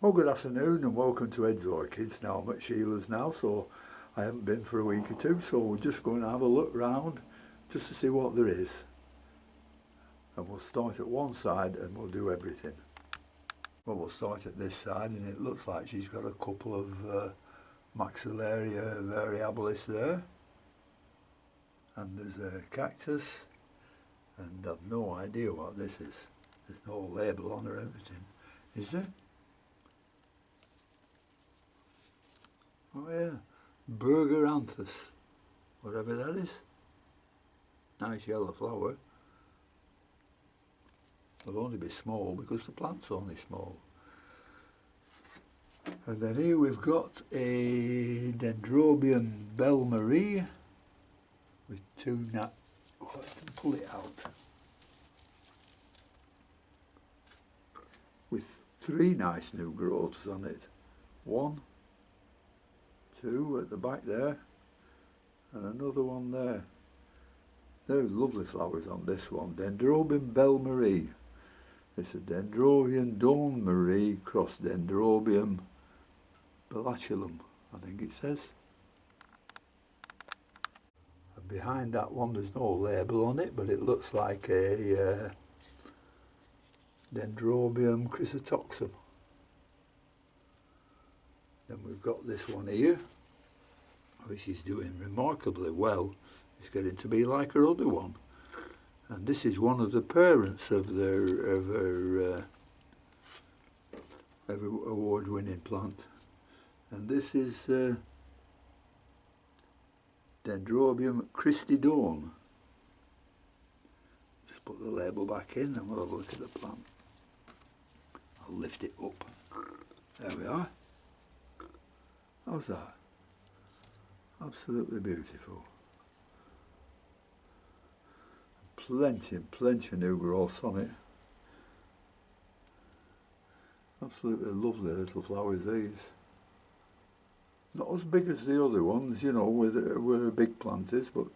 Well, good afternoon and welcome to Ed's Orchids. Now I'm at Sheila's now, so I haven't been for a week or two, so we're just going to have a look round just to see what there is. And we'll start at one side and we'll do everything. Well, we'll start at this side, and it looks like she's got a couple of Maxillaria variabilis there. And there's a cactus, and I've no idea what this is. There's no label on or anything, is there? Oh yeah, Burgeranthus, whatever that is. Nice yellow flower. It'll only be small because the plant's only small. And then here we've got a Dendrobium Belle Marie with two let's pull it out. With three nice new growths on it. One, two at the back there, and another one there. There are lovely flowers on this one. Dendrobium Belle Marie. It's a Dendrobium Dawn Marie cross Dendrobium Balaculum, I think it says. And behind that one there's no label on it, but it looks like a Dendrobium Chrysotoxum. Then we've got this one here, which is doing remarkably well. It's getting to be like her other one. And this is one of the parents of her award-winning plant. And this is Dendrobium Christi Dawn. Just put the label back in and we'll have a look at the plant. I'll lift it up. There we are. How's that? Absolutely beautiful. Plenty of new growth on it. Absolutely lovely little flowers these. Not as big as the other ones, you know, where a big plant is, but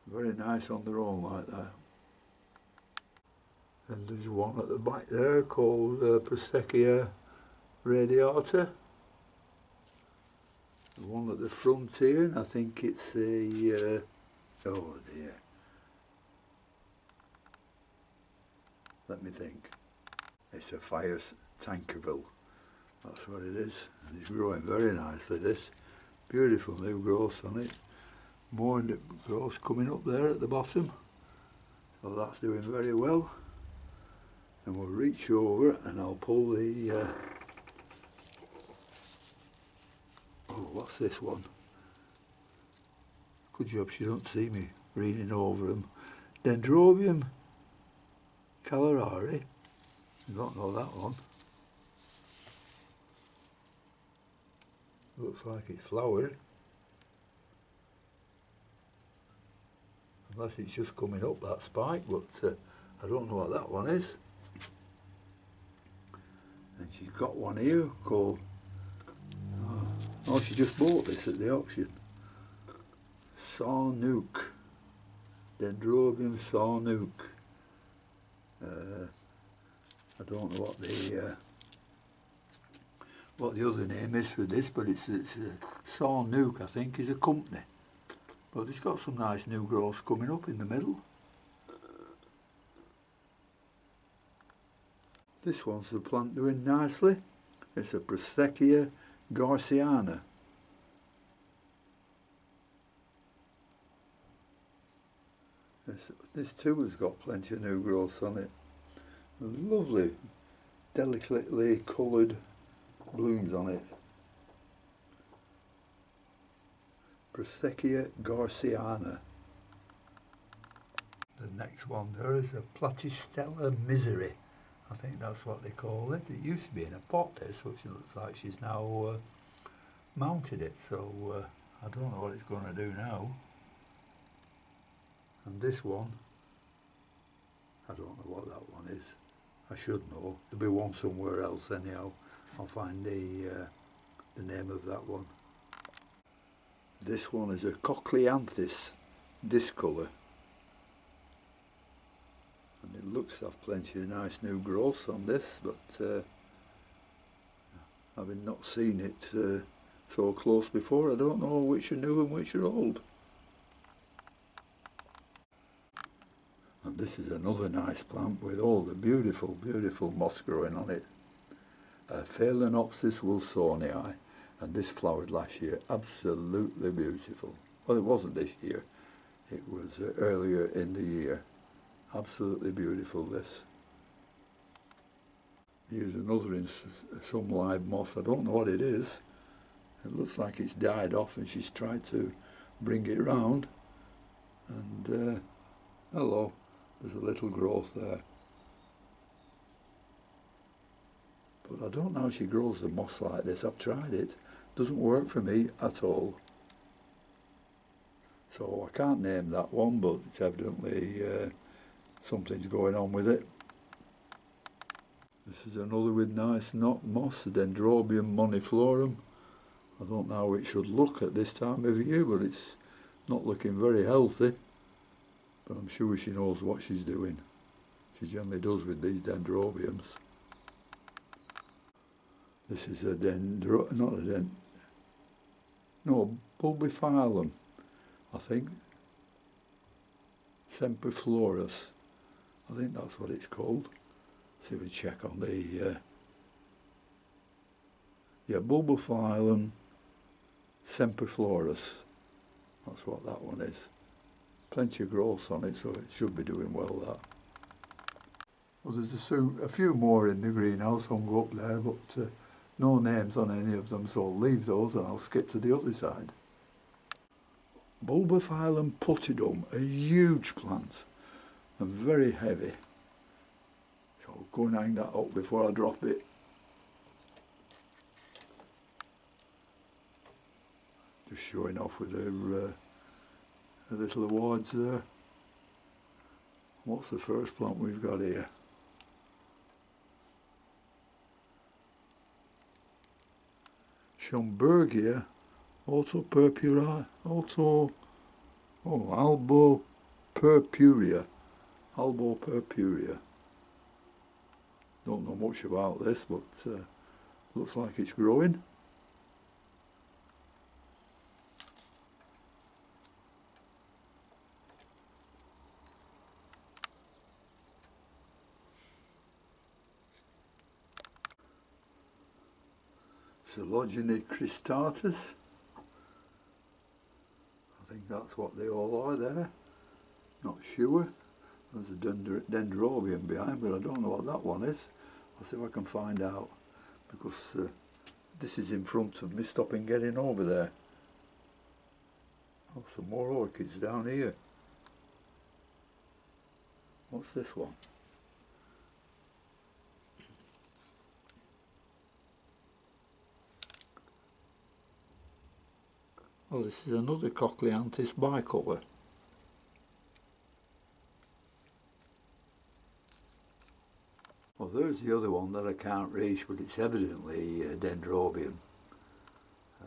very nice on their own like that. And there's one at the back there called Proseccia radiata. The one at the front here, and I think it's a, oh dear, let me think, it's a Fern-covered, that's what it is, and it's growing very nicely, this, beautiful new growth on it, more new growth coming up there at the bottom, so that's doing very well, and we'll reach over and I'll pull the, oh, what's this one? Good job she don't see me reading over them. Dendrobium Calorari. I don't know that one. Looks like it's flowered. Unless it's just coming up, that spike, but I don't know what that one is. And she's got one here called, oh, she just bought this at the auction. Sarnook. Dendrobium Sarnook. I don't know what the other name is for this, but it's Sarnook, I think, is a company. But it's got some nice new growth coming up in the middle. This one's the plant doing nicely. It's a Proseccia Garciana. This too has got plenty of new growth on it. Lovely, delicately coloured blooms on it. Proseccia Garciana. The next one there is a Platystella Misery. I think that's what they call it. It used to be in a pot, this, which looks like she's now mounted it, so I don't know what it's going to do now. And this one, I don't know what that one is. I should know. There'll be one somewhere else anyhow. I'll find the name of that one. This one is a Cochleanthus discolor. And it looks to have plenty of nice new growths on this, but having not seen it so close before, I don't know which are new and which are old. And this is another nice plant with all the beautiful, beautiful moss growing on it. Phalaenopsis wilsonii, and this flowered last year. Absolutely beautiful. Well, it wasn't this year. It was earlier in the year. Absolutely beautiful, this. Here's another in some live moss. I don't know what it is. It looks like it's died off and she's tried to bring it round. And hello, there's a little growth there. But I don't know how she grows the moss like this. I've tried it. Doesn't work for me at all. So I can't name that one, but it's evidently something's going on with it. This is another with nice knot moss, Dendrobium moniflorum. I don't know how it should look at this time of year, but it's not looking very healthy. But I'm sure she knows what she's doing. She generally does with these Dendrobiums. This is a bulbophyllum, I think. Semper flores. I think that's what it's called. See if we check on the bulbophyllum Semper flores. That's what that one is. Plenty of growth on it, so it should be doing well, that. Well, there's a few more in the greenhouse hung up there, but no names on any of them, so I'll leave those and I'll skip to the other side. Bulbophyllum podium, a huge plant and very heavy. So I'll go and hang that up before I drop it. Just showing off with her little awards there. What's the first plant we've got here? Schomburgia, albopurpurea. Don't know much about this, but looks like it's growing. Chrysotoxum. I think that's what they all are there. Not sure. There's a Dendrobium behind, but I don't know what that one is. I'll see if I can find out, because this is in front of me, stopping getting over there. Oh, some more orchids down here. What's this one? Oh, this is another Cochleanthus bicolor. Well, there's the other one that I can't reach, but it's evidently Dendrobium.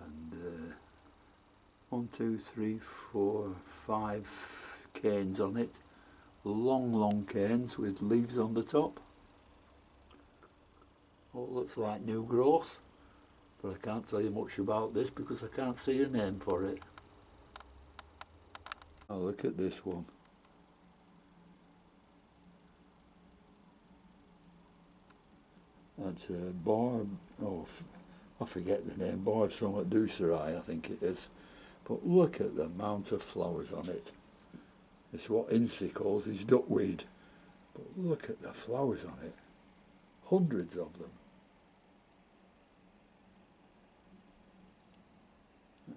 And 1, 2, 3, 4, 5 canes on it. Long canes with leaves on the top. All looks like new growth. But I can't tell you much about this because I can't see a name for it. Oh, look at this one. That's a Barber, I forget the name, Barber I think it is. But look at the amount of flowers on it. It's what Incy calls his duckweed. But look at the flowers on it. Hundreds of them.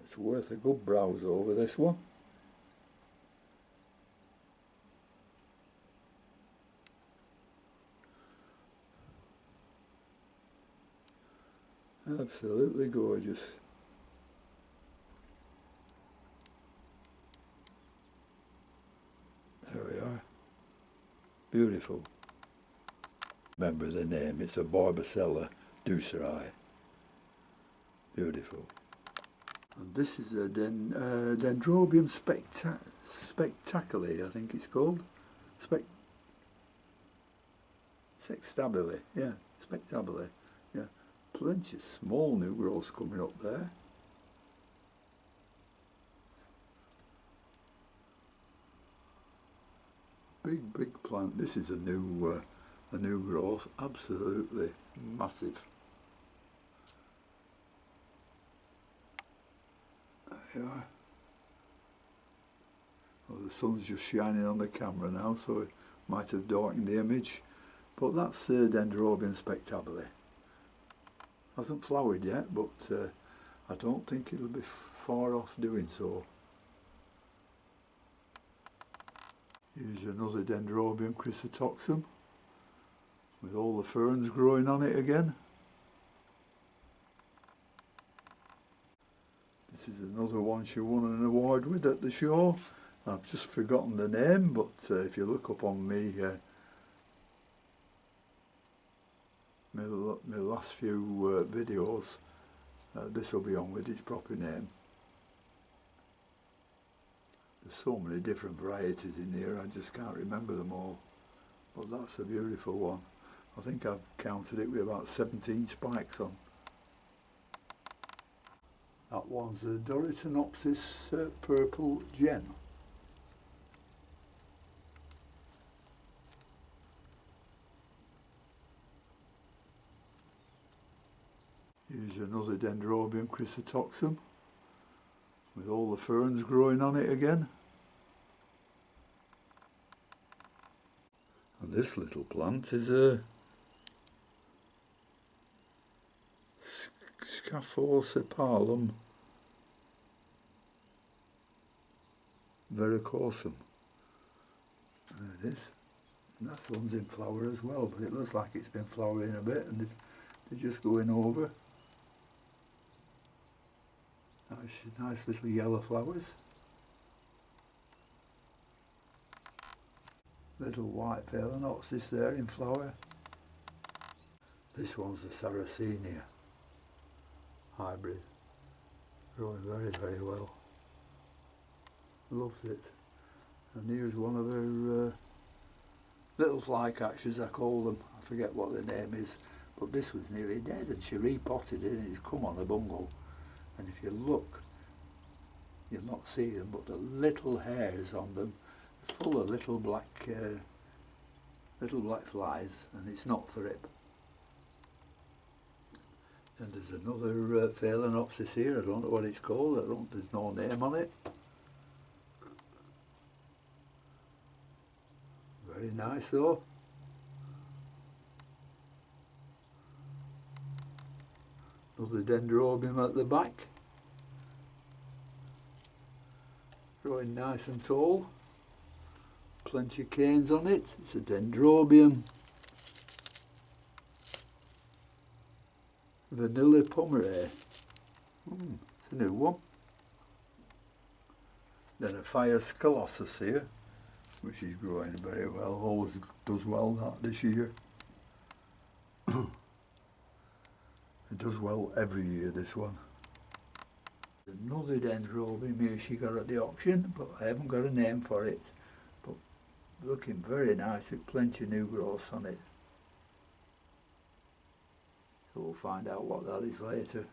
It's worth a good browse over this one. Absolutely gorgeous. There we are. Beautiful. Remember the name, it's a Barbacella duceri. Beautiful. And this is a Dendrobium Spectacularis, I think it's called. Spectabile, yeah, Spectabile, yeah. Plenty of small new growths coming up there. Big plant. This is a new growth, absolutely massive. There you are. Well, the sun's just shining on the camera now, so it might have darkened the image. But that's Dendrobium spectabile. Hasn't flowered yet, but I don't think it'll be far off doing so. Here's another Dendrobium Chrysotoxum with all the ferns growing on it again. This is another one she won an award with at the show. I've just forgotten the name, but if you look up on me, my last few videos, this will be on with its proper name. There's so many different varieties in here, I just can't remember them all. But that's a beautiful one. I think I've counted it with about 17 spikes on. That one's a Phalaenopsis purple gem. Here's another Dendrobium Chrysotoxum with all the ferns growing on it again. And this little plant is a Scaphocepalum verrucosum. There it is. And that one's in flower as well, but it looks like it's been flowering a bit and they're just going over. Nice little yellow flowers. Little white Phalaenopsis there in flower. This one's the Sarracenia hybrid. Growing very well. Loves it. And here's one of her little flycatchers, I call them. I forget what the name is. But this was nearly dead and she repotted it and it's come on a bungle. And if you look, you'll not see them, but the little hairs on them are full of little black flies, and it's not thrip. And there's another Phalaenopsis here. I don't know what it's called. There's no name on it. Very nice though. Another Dendrobium at the back. Growing nice and tall. Plenty of canes on it. It's a Dendrobium. Vanilla Pomerae. It's a new one. Then a Fias Colossus here, which is growing very well. Always does well that this year. It does well every year, this one. Another Dendrobium here she got at the auction, but I haven't got a name for it. But looking very nice with plenty of new growths on it. So we'll find out what that is later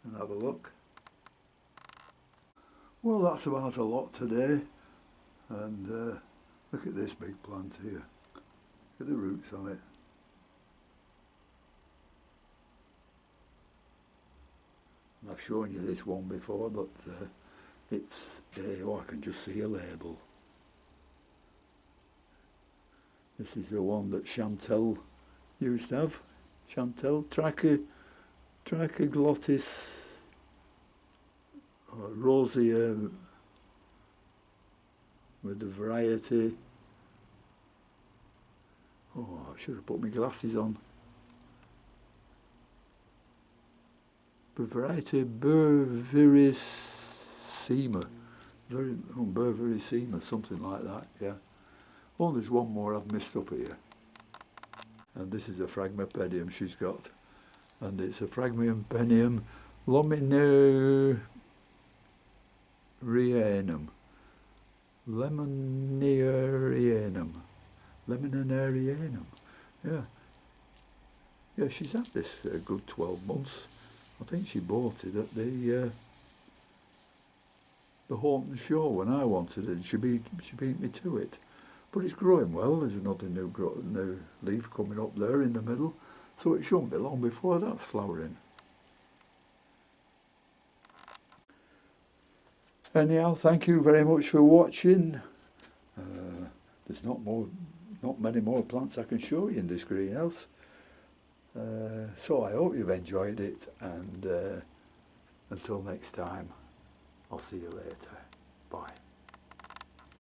and have a look. Well, that's about a lot today. And look at this big plant here. Look at the roots on it. I've shown you this one before, but it's, I can just see a label. This is the one that Chantelle used to have. Chantelle, tracka glottis, rosea with the variety. Oh, I should have put my glasses on. The variety Barberissima, Barberissima, something like that, yeah. Oh, there's one more I've missed up here. And this is a Fragment podium she's got. And it's a Fragment podium Luminarianum. Lemonarianum. Yeah. Yeah, she's had this a good 12 months. I think she bought it at the Haunton Show when I wanted it. She beat me to it. But it's growing well. There's another new leaf coming up there in the middle, so it shouldn't be long before that's flowering. Anyhow, thank you very much for watching. There's not many more plants I can show you in this greenhouse. So I hope you've enjoyed it, and until next time, I'll see you later. Bye.